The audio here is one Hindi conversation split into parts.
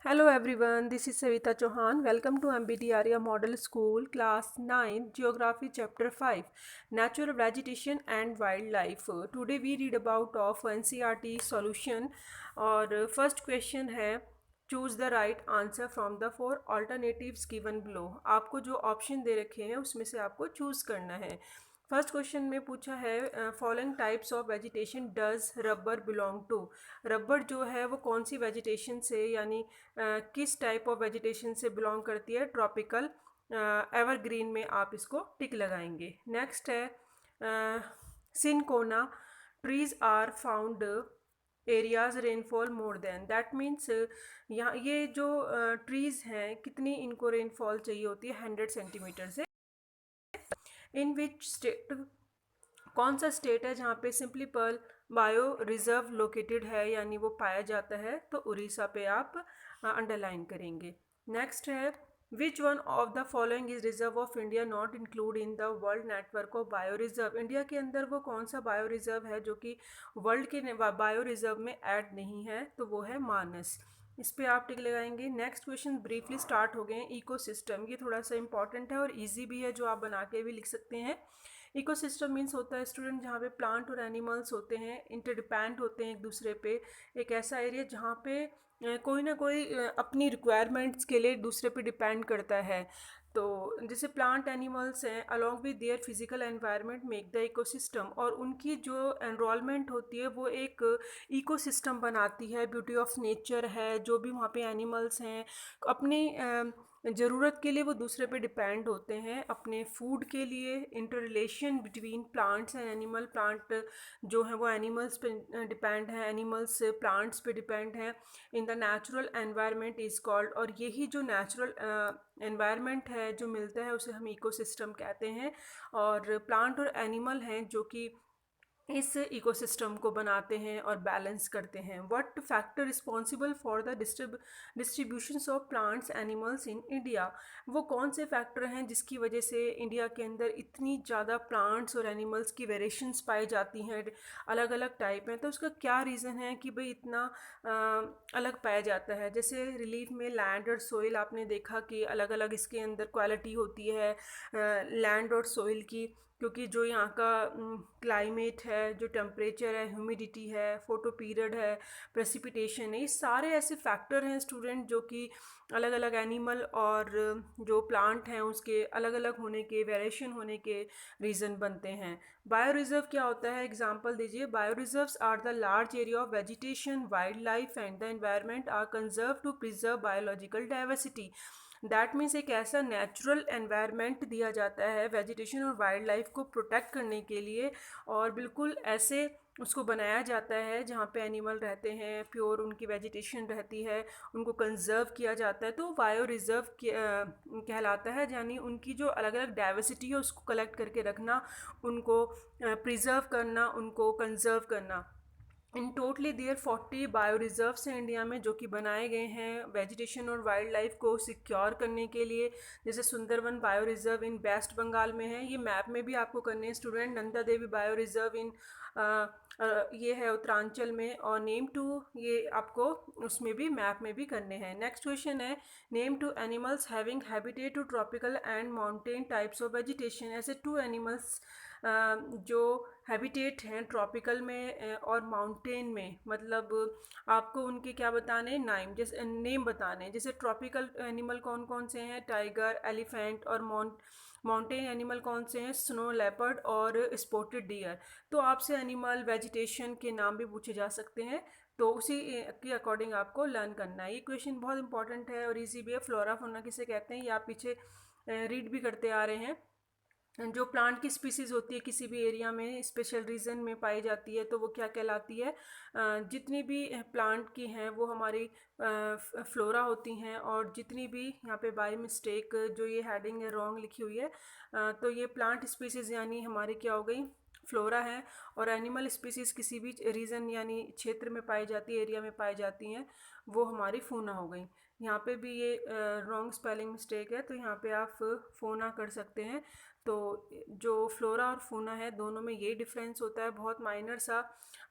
Hello everyone, this is Savita Chauhan. Welcome to MBT Arya Model School, Class 9, Geography Chapter 5, Natural Vegetation and Wildlife. Today we read about of NCERT solution और first question है choose the right answer from the four alternatives given below. आपको जो ऑप्शन दे रखे हैं उसमें से आपको चूज़ करना है। फर्स्ट क्वेश्चन में पूछा है following types of vegetation does rubber belong to. Rubber जो है वो कौन सी वेजिटेशन से यानी किस टाइप ऑफ वेजिटेशन से बिलोंग करती है। ट्रॉपिकल एवरग्रीन में आप इसको टिक लगाएंगे। नेक्स्ट है cinchona trees are found areas rainfall more than that means यहाँ ये जो ट्रीज़ हैं कितनी इनको रेनफॉल चाहिए होती है 100 सेंटीमीटर से। इन विच स्टेट कौन सा स्टेट है जहाँ पे Similipal bio reserve located है यानी वो पाया जाता है, तो उड़ीसा पे आप अंडरलाइन करेंगे। नेक्स्ट है which one of the following is reserve of India not include in the world network of bio reserve. India के अंदर वो कौन सा बायो रिजर्व है जो कि वर्ल्ड के बायो रिजर्व में ऐड नहीं है, तो वो है मानस। इस पे आप टिक लगाएंगे। नेक्स्ट क्वेश्चन ब्रीफली स्टार्ट हो गए हैं। इकोसिस्टम ये थोड़ा सा इंपॉर्टेंट है और इजी भी है, जो आप बना के भी लिख सकते हैं। इकोसिस्टम मीन्स होता है स्टूडेंट जहाँ पे प्लांट और एनिमल्स होते हैं, इंटरडिपेंड होते हैं एक दूसरे पे। एक ऐसा एरिया जहाँ पे कोई ना कोई अपनी रिक्वायरमेंट्स के लिए दूसरे पे डिपेंड करता है। तो जैसे प्लांट एनिमल्स हैं along with their physical environment make the ecosystem, और उनकी जो एनवायरनमेंट होती है वो एक इकोसिस्टम बनाती है। ब्यूटी ऑफ नेचर है, जो भी वहाँ पे एनिमल्स हैं अपनी ज़रूरत के लिए वो दूसरे पे डिपेंड होते हैं अपने फूड के लिए। Inter relation between plants and animal, plant जो है वो एनिमल्स पे डिपेंड है, एनिमल्स प्लांट्स पे डिपेंड है। In the natural environment is called, और यही जो नेचुरल एनवायरनमेंट है जो मिलता है उसे हम इकोसिस्टम कहते हैं। और प्लांट और एनिमल हैं जो कि इस इकोसिस्टम को बनाते हैं और बैलेंस करते हैं। What factor responsible for the distributions of plants animals in India. वो कौन से फैक्टर हैं जिसकी वजह से इंडिया के अंदर इतनी ज़्यादा प्लांट्स और एनिमल्स की वेरिएशंस पाई जाती हैं, अलग अलग टाइप हैं। तो उसका क्या रीज़न है कि भाई इतना अलग पाया जाता है। जैसे रिलीफ में लैंड और सोइल आपने देखा कि अलग अलग इसके अंदर क्वालिटी होती है लैंड और सोइल की, क्योंकि जो यहाँ का क्लाइमेट है, जो टेम्परेचर है, ह्यूमिडिटी है, फोटो पीरियड है, प्रेसिपिटेशन है, ये सारे ऐसे फैक्टर हैं स्टूडेंट जो कि अलग अलग एनिमल और जो प्लांट हैं उसके अलग अलग होने के, वेरिएशन होने के रीज़न बनते हैं। बायो रिजर्व क्या होता है, एग्जांपल दीजिए। Bio reserves are the large area of vegetation wildlife and the environment are conserve to preserve biological diversity. That means एक ऐसा नेचुरल एनवायरनमेंट दिया जाता है वेजिटेशन और वाइल्ड लाइफ को प्रोटेक्ट करने के लिए, और बिल्कुल ऐसे उसको बनाया जाता है जहाँ पे एनिमल रहते हैं, प्योर उनकी वेजिटेशन रहती है, उनको कंजर्व किया जाता है। तो बायो रिजर्व कहलाता है, यानी उनकी जो अलग अलग डाइवर्सिटी है उसको कलेक्ट करके रखना, उनको प्रिजर्व करना, उनको कंजर्व करना। इन टोटली देयर 40 बायो रिजर्व्स हैं इंडिया में जो कि बनाए गए हैं वेजिटेशन और वाइल्ड लाइफ को सिक्योर करने के लिए। जैसे Sundarban bio reserve in West Bengal में है, ये मैप में भी आपको करने हैं student. Nanda Devi bio reserve in ये है उत्तरांचल में, और नेम टू ये आपको उसमें भी मैप में भी करने हैं। नेक्स्ट क्वेश्चन है name two animals having habitat to tropical and mountain types of vegetation. ऐसे टू एनिमल्स जो हैबिटेट हैं ट्रॉपिकल में और माउंटेन में, मतलब आपको उनके क्या बताने, नेम बताने। जैसे ट्रॉपिकल एनिमल कौन कौन से हैं, टाइगर, एलिफेंट, और माउंटेन एनिमल कौन से हैं, स्नो लेपर्ड और स्पॉटेड डियर। तो आपसे एनिमल वेजिटेशन के नाम भी पूछे जा सकते हैं, तो उसी के अकॉर्डिंग आपको लर्न करना है। ये क्वेश्चन बहुत इंपॉर्टेंट है और इजी भी है। फ्लोरा फौना किसे कहते हैं ये आप पीछे रीड भी करते आ रहे हैं। जो प्लांट की स्पीसीज़ होती है किसी भी एरिया में स्पेशल रीजन में पाई जाती है तो वो क्या कहलाती है। जितनी भी प्लांट की हैं वो हमारी फ्लोरा होती हैं, और जितनी भी यहाँ पे बाय मिस्टेक जो ये हेडिंग है रॉन्ग लिखी हुई है, तो ये प्लांट स्पीसीज़ यानी हमारी क्या हो गई, फ्लोरा है। और एनिमल स्पीसीज़ किसी भी रीजन यानी क्षेत्र में पाई जाती है, एरिया में पाई जाती हैं, वो हमारी फूना हो गई। यहाँ पे भी ये रॉन्ग स्पेलिंग मिस्टेक है, तो यहाँ पे आप फोना कर सकते हैं। तो जो फ्लोरा और फूना है दोनों में ये डिफरेंस होता है, बहुत माइनर सा,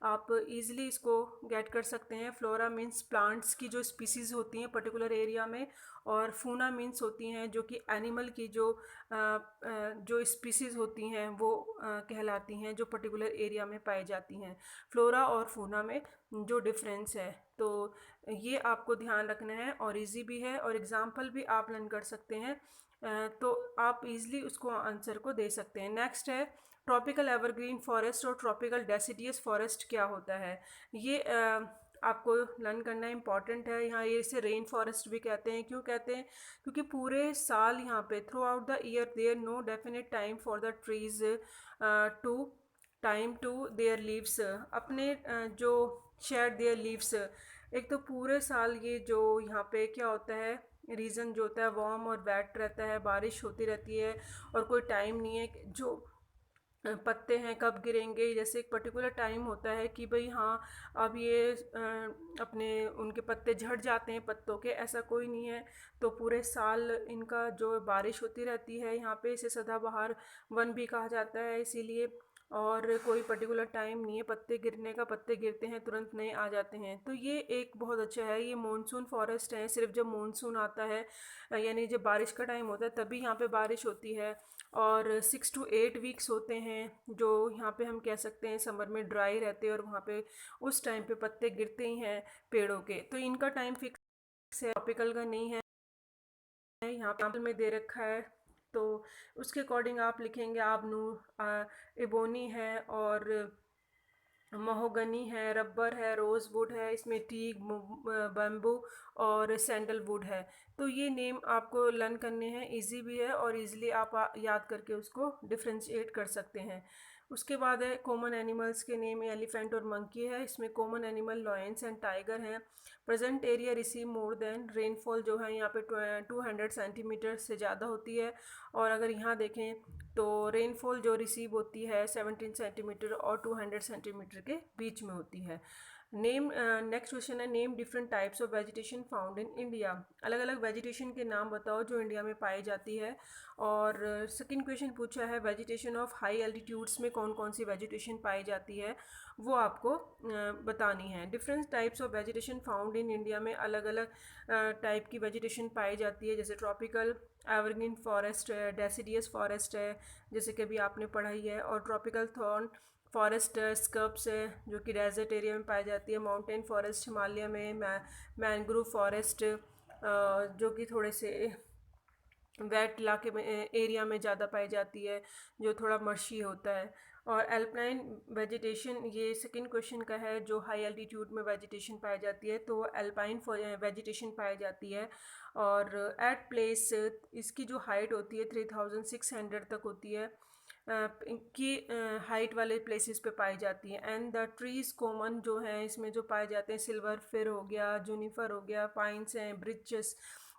आप इजीली इसको गेट कर सकते हैं। फ्लोरा मीन्स प्लांट्स की जो स्पीसीज़ होती हैं पर्टिकुलर एरिया में, और फूना मीन्स होती हैं जो कि एनिमल की जो स्पीसीज़ होती हैं वो कहलाती हैं, जो पर्टिकुलर एरिया में पाई जाती हैं। फ्लोरा और फूना में जो डिफरेंस है, तो ये आपको ध्यान रखना है, और इजी भी है, और एग्जाम्पल भी आप लर्न कर सकते हैं, तो आप इजीली उसको आंसर को दे सकते हैं। नेक्स्ट है ट्रॉपिकल एवरग्रीन फॉरेस्ट और ट्रॉपिकल डेसिडियस फॉरेस्ट क्या होता है। ये आपको लर्न करना इम्पॉर्टेंट है। यहाँ ये इसे रेन फॉरेस्ट भी कहते हैं। क्यों कहते हैं? क्योंकि पूरे साल यहाँ पे throughout the year there no definite time for the trees to time to their leaves, अपने जो शेड देयर लीव्स, एक तो पूरे साल ये जो यहाँ पे क्या होता है, रीज़न जो होता है वार्म और वेट रहता है, बारिश होती रहती है, और कोई टाइम नहीं है जो पत्ते हैं कब गिरेंगे। जैसे एक पर्टिकुलर टाइम होता है कि भाई हाँ अब ये अपने उनके पत्ते झड़ जाते हैं पत्तों के, ऐसा कोई नहीं है। तो पूरे साल इनका जो बारिश होती रहती है, यहाँ पे इसे सदाबहार वन भी कहा जाता है इसीलिए। और कोई पर्टिकुलर टाइम नहीं है पत्ते गिरने का, पत्ते गिरते हैं तुरंत नए आ जाते हैं। तो ये एक बहुत अच्छा है। ये मॉनसून फॉरेस्ट है, सिर्फ जब मॉनसून आता है यानी जब बारिश का टाइम होता है तभी यहाँ पे बारिश होती है। और 6 to 8 वीक्स होते हैं जो यहाँ पे हम कह सकते हैं समर में ड्राई रहते हैं, और वहाँ पे उस टाइम पे पत्ते गिरते ही हैं पेड़ों के। तो इनका टाइम फिक्स है, ट्रॉपिकल का नहीं है। यहाँ पे में दे रखा है, तो उसके अकॉर्डिंग आप लिखेंगे। आबनू, इबोनी है, और महोगनी है, रबर है, रोज़ वुड है, इसमें टीक, बम्बू और सैंडलवुड है। तो ये नेम आपको लर्न करने हैं, इजी भी है, और इजीली आप याद करके उसको डिफ्रेंशिएट कर सकते हैं। उसके बाद है कॉमन एनिमल्स के नेम, एलिफेंट और मंकी है। इसमें common animal lions and tiger हैं। Present area receive more than, rainfall जो है यहाँ पे 200 सेंटीमीटर से ज़्यादा होती है। और अगर यहाँ देखें तो रेनफॉल जो रिसीव होती है 17 सेंटीमीटर और 200 सेंटीमीटर के बीच में होती है। नेम, नेक्स्ट क्वेश्चन है name different types of vegetation found in India. अलग अलग वेजिटेशन के नाम बताओ जो इंडिया में पाई जाती है। और सेकंड क्वेश्चन पूछा है वेजिटेशन ऑफ हाई एल्टीट्यूड्स में कौन कौन सी वेजिटेशन पाई जाती है, वो आपको बतानी है। Different types of vegetation found in India में अलग अलग टाइप की वेजिटेशन पाई जाती है, जैसे ट्रॉपिकल एवरग्रीन फॉरेस्ट है, डेसिडियस फॉरेस्ट है जैसे कि अभी आपने पढ़ाई है, और ट्रॉपिकल थॉर्न फॉरेस्ट स्कर्प्स है जो कि डेजर्ट एरिया में पाई जाती है। माउंटेन फॉरेस्ट हिमालय में, मैंग्रोव फॉरेस्ट जो कि थोड़े से वेट इलाके में एरिया में ज़्यादा पाई जाती है, जो थोड़ा मर्शी होता है। और एल्पाइन वेजिटेशन, ये सेकंड क्वेश्चन का है, जो हाई एल्टीट्यूड में वेजिटेशन पाई जाती है, तो एल्पाइन वेजिटेशन पाई जाती है। और एट प्लेस इसकी जो हाइट होती है 3600 तक होती है की हाइट वाले प्लेसेस पे पाई जाती है। एंड द ट्रीज कॉमन जो हैं इसमें जो पाए जाते हैं, सिल्वर फिर हो गया, जूनिफर हो गया, पाइन्स हैं, ब्रिचेस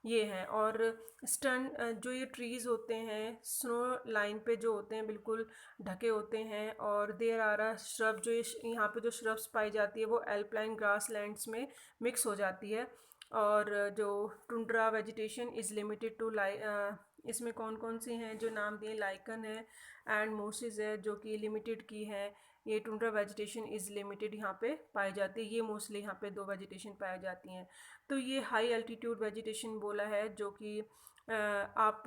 ये हैं। और स्टर्न जो ये ट्रीज़ होते हैं स्नो लाइन पे जो होते हैं बिल्कुल ढके होते हैं। और देर आ रहा श्रब, जो यहाँ पे जो श्रब्स पाई जाती है वो एल्पाइन ग्रास लैंड्स में मिक्स हो जाती है। और जो tundra vegetation is limited to इसमें कौन कौन सी हैं जो नाम दिए, लाइकन है एंड मोसिस है जो कि लिमिटेड की है। ये टुंड्रा वेजिटेशन इज़ लिमिटेड यहाँ पे पाई जाती है। ये मोस्टली यहाँ पे दो वेजिटेशन पाई जाती हैं। तो ये हाई एल्टीट्यूड वेजिटेशन बोला है, जो कि आप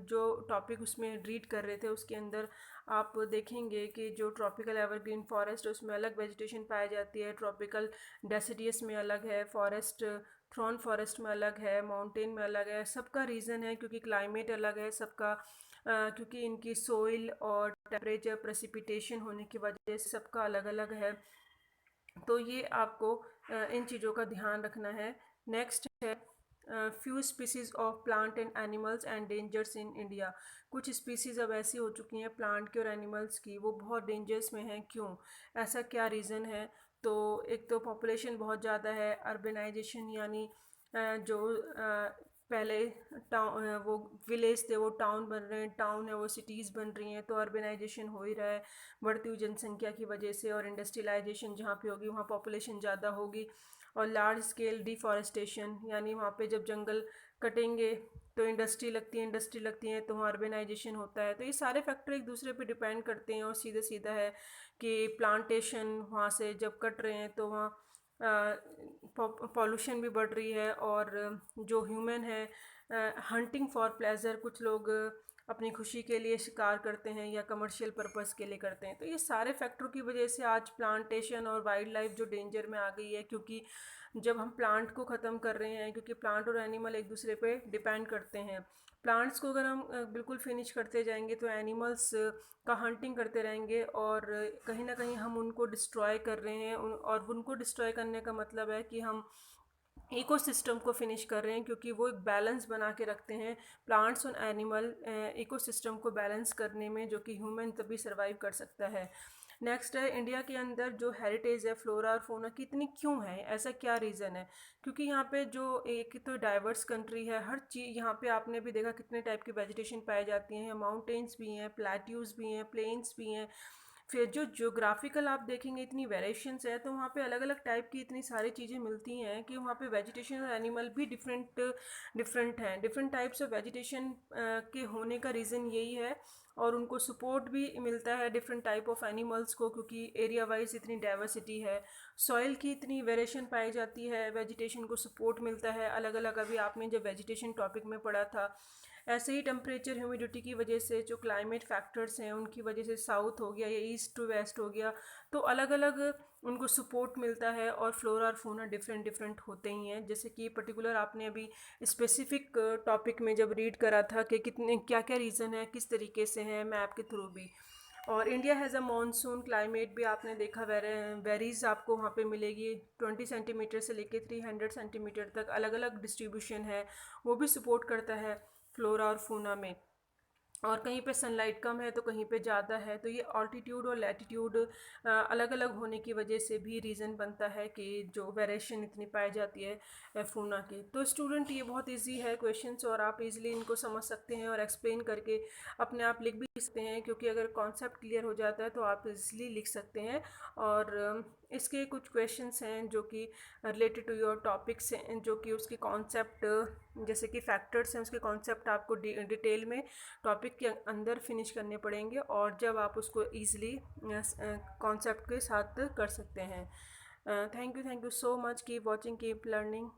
जो टॉपिक उसमें रीड कर रहे थे उसके अंदर आप देखेंगे कि जो ट्रॉपिकल एवरग्रीन फॉरेस्ट है उसमें अलग वेजिटेशन पाई जाती है, ट्रॉपिकल डेसिडियस में अलग है, फॉरेस्ट थ्रॉन फॉरेस्ट में अलग है, माउंटेन में अलग है। सबका रीज़न है क्योंकि क्लाइमेट अलग है सबका, क्योंकि इनकी सोइल और टेम्परेचर प्रेसिपिटेशन होने की वजह से सबका अलग अलग है। तो ये आपको इन चीज़ों का ध्यान रखना है। नेक्स्ट है few species of plant and animals and dangers in India. कुछ स्पीसीज़ अब ऐसी हो चुकी हैं प्लांट की और एनिमल्स की, वो बहुत डेंजर्स में हैं। क्यों, ऐसा क्या रीज़न है? तो एक तो पॉपुलेशन बहुत ज़्यादा है, अर्बनाइजेशन यानी जो पहले टाउन वो विलेज थे वो टाउन बन रहे हैं, टाउन है वो सिटीज़ बन रही हैं, तो अर्बनाइजेशन हो ही रहा है बढ़ती हुई जनसंख्या की वजह से। और इंडस्ट्रियलाइजेशन जहाँ पे होगी वहाँ पॉपुलेशन ज़्यादा होगी, और लार्ज स्केल डिफॉरेस्टेशन, यानी वहाँ पे जब जंगल कटेंगे तो इंडस्ट्री लगती है तो वहाँ अर्बेनाइजेशन होता है। तो ये सारे फैक्टर एक दूसरे पे डिपेंड करते हैं, और सीधा सीधा है कि प्लांटेशन वहाँ से जब कट रहे हैं तो वहाँ पॉल्यूशन भी बढ़ रही है, और जो ह्यूमन है हंटिंग फॉर प्लेजर, कुछ लोग अपनी खुशी के लिए शिकार करते हैं या कमर्शियल पर्पस के लिए करते हैं। तो ये सारे फैक्टरों की वजह से आज प्लांटेशन और वाइल्ड लाइफ जो डेंजर में आ गई है, क्योंकि जब हम प्लांट को ख़त्म कर रहे हैं, क्योंकि प्लांट और एनिमल एक दूसरे पे डिपेंड करते हैं। प्लांट्स को अगर हम बिल्कुल फिनिश करते जाएंगे तो एनिमल्स का हंटिंग करते रहेंगे, और कहीं ना कहीं हम उनको डिस्ट्रॉय कर रहे हैं। और उनको डिस्ट्रॉय करने का मतलब है कि हम इकोसिस्टम को फिनिश कर रहे हैं, क्योंकि वो एक बैलेंस बना के रखते हैं प्लांट्स और एनिमल इकोसिस्टम को बैलेंस करने में, जो कि ह्यूमन तभी सर्वाइव कर सकता है। नेक्स्ट है, इंडिया के अंदर जो हेरिटेज है फ्लोरा और फोना की इतनी क्यों है, ऐसा क्या रीज़न है? क्योंकि यहाँ पे जो एक तो डाइवर्स कंट्री है, हर चीज़ यहाँ पे आपने भी देखा कितने टाइप की वेजिटेशन पाई जाती हैं, माउंटेन्स भी हैं, प्लेट्यूज भी हैं, प्लेन्स भी हैं। फिर जो ज्योग्राफिकल आप देखेंगे इतनी वेरिएशंस है, तो वहाँ पे अलग अलग टाइप की इतनी सारी चीज़ें मिलती हैं कि वहाँ पे वेजिटेशन और एनिमल भी डिफरेंट हैं। डिफरेंट टाइप्स ऑफ वेजिटेशन के होने का रीज़न यही है, और उनको सपोर्ट भी मिलता है डिफरेंट टाइप ऑफ एनिमल्स को, क्योंकि एरिया वाइज इतनी डाइवर्सिटी है। सॉइल की इतनी वेरिएशन पाई जाती है, वेजिटेशन को सपोर्ट मिलता है अलग अलग। अभी आपने जब वेजिटेशन टॉपिक में पढ़ा था, ऐसे ही टेम्परेचर ह्यूमिडिटी की वजह से जो क्लाइमेट फैक्टर्स हैं उनकी वजह से साउथ हो गया या ईस्ट टू वेस्ट हो गया, तो अलग अलग उनको सपोर्ट मिलता है, और फ्लोरा और फोना डिफरेंट होते ही हैं। जैसे कि पर्टिकुलर आपने अभी स्पेसिफिक टॉपिक में जब रीड करा था कि कितने क्या क्या रीज़न है, किस तरीके से हैं मैप के थ्रू भी। और India has a monsoon climate भी आपने देखा, वेरीज आपको वहाँ पे मिलेगी 20 सेंटीमीटर से लेके 300 सेंटीमीटर तक अलग अलग डिस्ट्रीब्यूशन है, वो भी सपोर्ट करता है फ्लोरा और फूना में। और कहीं पे सनलाइट कम है तो कहीं पे ज़्यादा है, तो ये ऑल्टीट्यूड और लैटिट्यूड अलग अलग होने की वजह से भी रीज़न बनता है कि जो वेरिएशन इतनी पाई जाती है फूना की। तो स्टूडेंट ये बहुत इजी है क्वेश्चंस, और आप इजीली इनको समझ सकते हैं और एक्सप्लेन करके अपने आप लिख भी सकते हैं, क्योंकि अगर कॉन्सेप्ट क्लियर हो जाता है तो आप इजीली लिख सकते हैं। और इसके कुछ क्वेश्चंस हैं जो कि रिलेटेड टू योर टॉपिक्स हैं, जो कि उसके कॉन्सेप्ट जैसे कि फैक्टर्स हैं उसके कॉन्सेप्ट आपको डिटेल में टॉपिक के अंदर फिनिश करने पड़ेंगे, और जब आप उसको ईज़िली कॉन्सेप्ट के साथ कर सकते हैं। Thank you so much, keep watching, keep learning.